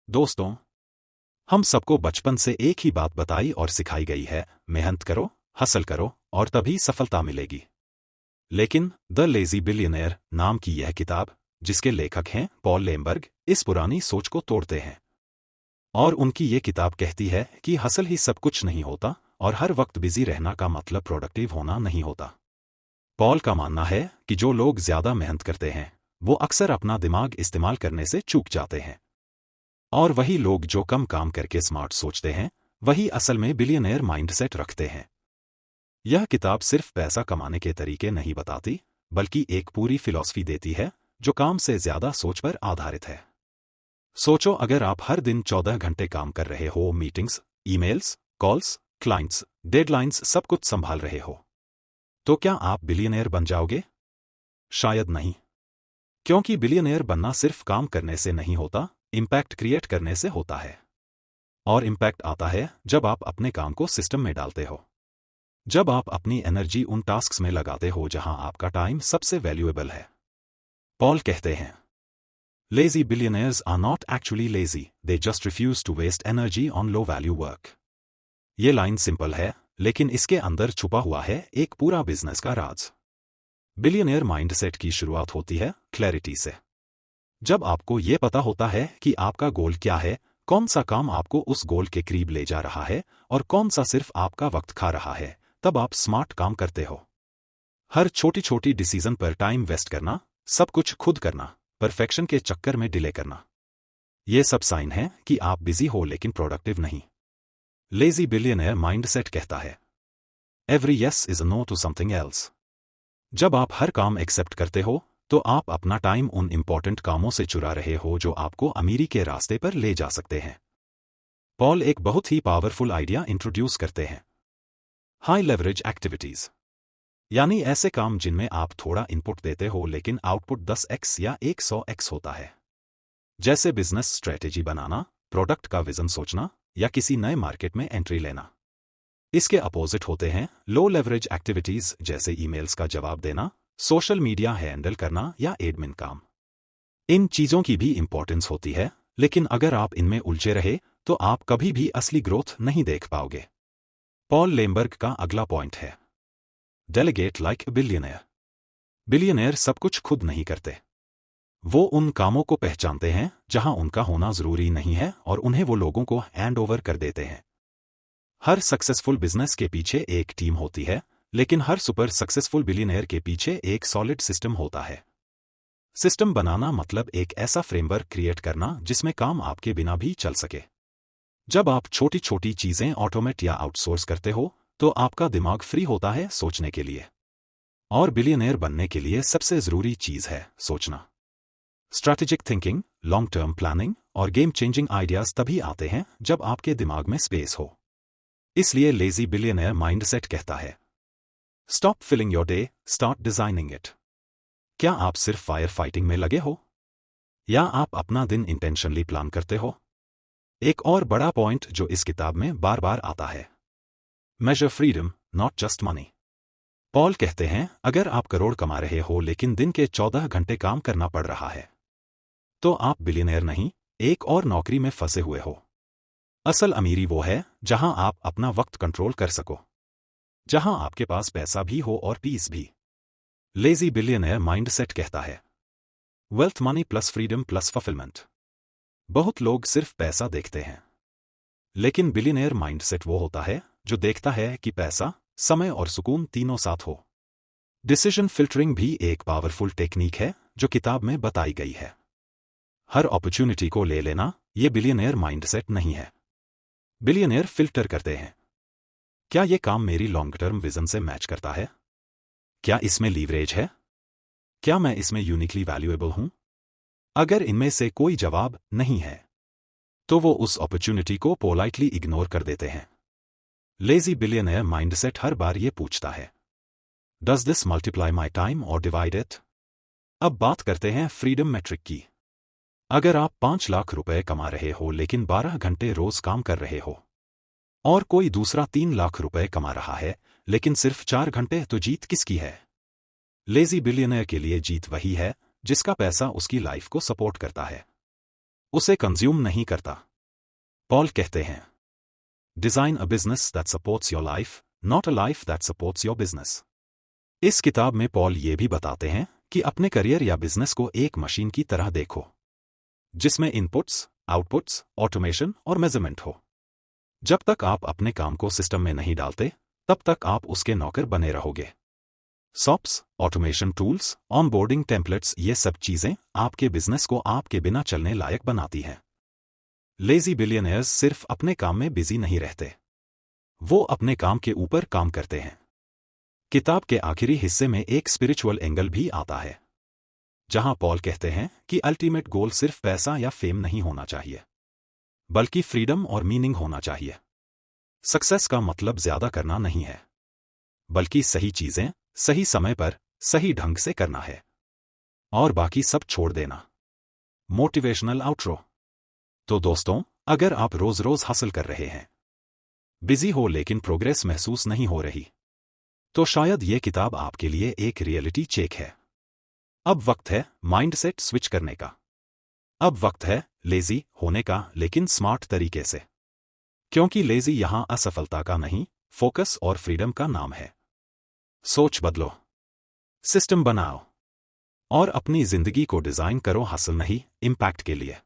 दोस्तों, हम सबको बचपन से एक ही बात बताई और सिखाई गई है, मेहनत करो, हसल करो और तभी सफलता मिलेगी। लेकिन द लेजी बिलियनेयर नाम की यह किताब, जिसके लेखक हैं पॉल लेमबर्ग, इस पुरानी सोच को तोड़ते हैं। और उनकी ये किताब कहती है कि हसल ही सब कुछ नहीं होता और हर वक्त बिजी रहना का मतलब प्रोडक्टिव होना नहीं होता। पॉल का मानना है कि जो लोग ज्यादा मेहनत करते हैं, वो अक्सर अपना दिमाग इस्तेमाल करने से चूक जाते हैं। और वही लोग जो कम काम करके स्मार्ट सोचते हैं, वही असल में बिलियनेयर माइंडसेट रखते हैं। यह किताब सिर्फ पैसा कमाने के तरीके नहीं बताती, बल्कि एक पूरी फिलॉसफी देती है जो काम से ज्यादा सोच पर आधारित है। सोचो, अगर आप हर दिन 14 घंटे काम कर रहे हो, meetings, emails, calls, clients, deadlines सब कुछ संभाल रहे हो, तो क्या आप बिलियनेयर बन जाओगे? शायद नहीं। क्योंकि बिलियनेयर बनना सिर्फ काम करने से नहीं होता, इम्पैक्ट क्रिएट करने से होता है। और इम्पैक्ट आता है जब आप अपने काम को सिस्टम में डालते हो, जब आप अपनी एनर्जी उन टास्क्स में लगाते हो जहां आपका टाइम सबसे वैल्यूएबल है। पॉल कहते हैं, lazy billionaires are not actually lazy, they just refuse to waste energy on low value work. ये लाइन सिंपल है, लेकिन इसके अंदर छुपा हुआ है एक पूरा बिजनेस का राज। बिलियनेयर माइंडसेट की शुरुआत होती है क्लैरिटी से। जब आपको ये पता होता है कि आपका गोल क्या है, कौन सा काम आपको उस गोल के करीब ले जा रहा है और कौन सा सिर्फ आपका वक्त खा रहा है, तब आप स्मार्ट काम करते हो। हर छोटी छोटी डिसीजन पर टाइम वेस्ट करना, सब कुछ खुद करना, परफेक्शन के चक्कर में डिले करना, ये सब साइन है कि आप बिजी हो लेकिन प्रोडक्टिव नहीं। लेजी बिलियनेयर माइंडसेट कहता है, every yes is a no to something else. जब आप हर काम एक्सेप्ट करते हो, तो आप अपना टाइम उन इंपॉर्टेंट कामों से चुरा रहे हो जो आपको अमीरी के रास्ते पर ले जा सकते हैं। पॉल एक बहुत ही पावरफुल आइडिया इंट्रोड्यूस करते हैं, हाई लेवरेज एक्टिविटीज, यानी ऐसे काम जिनमें आप थोड़ा इनपुट देते हो लेकिन आउटपुट 10x या 100x होता है। जैसे बिजनेस स्ट्रेटेजी बनाना, प्रोडक्ट का विजन सोचना या किसी नए मार्केट में एंट्री लेना। इसके अपोजिट होते हैं लो लेवरेज एक्टिविटीज, जैसे ईमेल्स का जवाब देना, सोशल मीडिया हैंडल करना या एडमिन काम। इन चीजों की भी इंपॉर्टेंस होती है, लेकिन अगर आप इनमें उलझे रहे तो आप कभी भी असली ग्रोथ नहीं देख पाओगे। पॉल लेमबर्ग का अगला पॉइंट है, डेलीगेट लाइक अ बिलियनेयर। बिलियनेयर सब कुछ खुद नहीं करते। वो उन कामों को पहचानते हैं जहां उनका होना जरूरी नहीं है और उन्हें वो लोगों को हैंड ओवर कर देते हैं। हर सक्सेसफुल बिजनेस के पीछे एक टीम होती है, लेकिन हर सुपर सक्सेसफुल बिलियनेयर के पीछे एक सॉलिड सिस्टम होता है। सिस्टम बनाना मतलब एक ऐसा फ्रेमवर्क क्रिएट करना जिसमें काम आपके बिना भी चल सके। जब आप छोटी छोटी चीजें ऑटोमेट या आउटसोर्स करते हो, तो आपका दिमाग फ्री होता है सोचने के लिए। और बिलियनेयर बनने के लिए सबसे जरूरी चीज है सोचना। Strategic thinking, long term planning और गेम चेंजिंग आइडियाज तभी आते हैं जब आपके दिमाग में स्पेस हो। इसलिए लेजी बिलियनेयर माइंडसेट कहता है, stop filling your day, start designing it. क्या आप सिर्फ फायर फाइटिंग में लगे हो, या आप अपना दिन इंटेंशनली प्लान करते हो? एक और बड़ा पॉइंट जो इस किताब में बार बार आता है, major freedom, not just money. Paul कहते हैं, अगर आप करोड़ कमा रहे हो लेकिन दिन के 14 घंटे काम करना पड़ रहा है, तो आप बिलियनेयर नहीं, एक और नौकरी में फंसे हुए हो। असल अमीरी वो है जहां आप अपना वक्त कंट्रोल कर सको, जहां आपके पास पैसा भी हो और पीस भी। लेजी बिलियनेयर माइंडसेट कहता है, wealth money plus freedom plus fulfilment. बहुत लोग सिर्फ पैसा देखते हैं, लेकिन बिलियनेयर माइंडसेट वो होता है जो देखता है कि पैसा, समय और सुकून तीनों साथ हो। डिसीजन फिल्टरिंग भी एक पावरफुल टेक्निक है जो किताब में बताई गई है। हर अपॉर्चुनिटी को ले लेना, ये बिलियनेयर माइंडसेट नहीं है। बिलियनेयर फिल्टर करते हैं, क्या ये काम मेरी लॉन्ग टर्म विजन से मैच करता है? क्या इसमें लीवरेज है? क्या मैं इसमें यूनिकली वैल्यूएबल हूं? अगर इनमें से कोई जवाब नहीं है, तो वो उस अपॉर्चुनिटी को पोलाइटली इग्नोर कर देते हैं। लेजी बिलियनेयर माइंडसेट हर बार ये पूछता है, does this multiply my time और डिवाइड इट? अब बात करते हैं फ्रीडम मैट्रिक की। अगर आप 5 लाख रुपए कमा रहे हो लेकिन 12 घंटे रोज काम कर रहे हो, और कोई दूसरा 3 लाख रुपए कमा रहा है लेकिन सिर्फ 4 घंटे, तो जीत किसकी है? लेजी बिलियनेयर के लिए जीत वही है जिसका पैसा उसकी लाइफ को सपोर्ट करता है। उसे कंज्यूम नहीं करता। पॉल कहते हैं, design a business that supports your life, not a life that supports your business. इस किताब में पॉल ये भी बताते हैं कि अपने करियर या बिजनेस को एक मशीन की तरह देखो, जिसमें इनपुट्स, आउटपुट्स, ऑटोमेशन और मेजरमेंट हो। जब तक आप अपने काम को सिस्टम में नहीं डालते, तब तक आप उसके नौकर बने रहोगे। Shops, automation tools, onboarding templates, ये सब चीजें आपके बिजनेस को आपके बिना चलने लायक बनाती हैं। लेजी बिलियनियर्स सिर्फ अपने काम में बिजी नहीं रहते, वो अपने काम के ऊपर काम करते हैं। किताब के आखिरी हिस्से में एक स्पिरिचुअल एंगल भी आता है, जहां पॉल कहते हैं कि अल्टीमेट गोल सिर्फ पैसा या फेम नहीं होना चाहिए, बल्कि फ्रीडम और मीनिंग होना चाहिए। सक्सेस का मतलब ज्यादा करना नहीं है, बल्कि सही चीजें सही समय पर सही ढंग से करना है, और बाकी सब छोड़ देना। Motivational outro. तो दोस्तों, अगर आप रोज रोज हासिल कर रहे हैं, बिजी हो लेकिन प्रोग्रेस महसूस नहीं हो रही, तो शायद ये किताब आपके लिए एक रियलिटी चेक है। अब वक्त है माइंडसेट स्विच करने का। अब वक्त है लेजी होने का, लेकिन स्मार्ट तरीके से। क्योंकि लेजी यहां असफलता का नहीं, फोकस और फ्रीडम का नाम है। सोच बदलो, सिस्टम बनाओ, और अपनी जिंदगी को डिजाइन करो हासिल नहीं, इम्पैक्ट के लिए।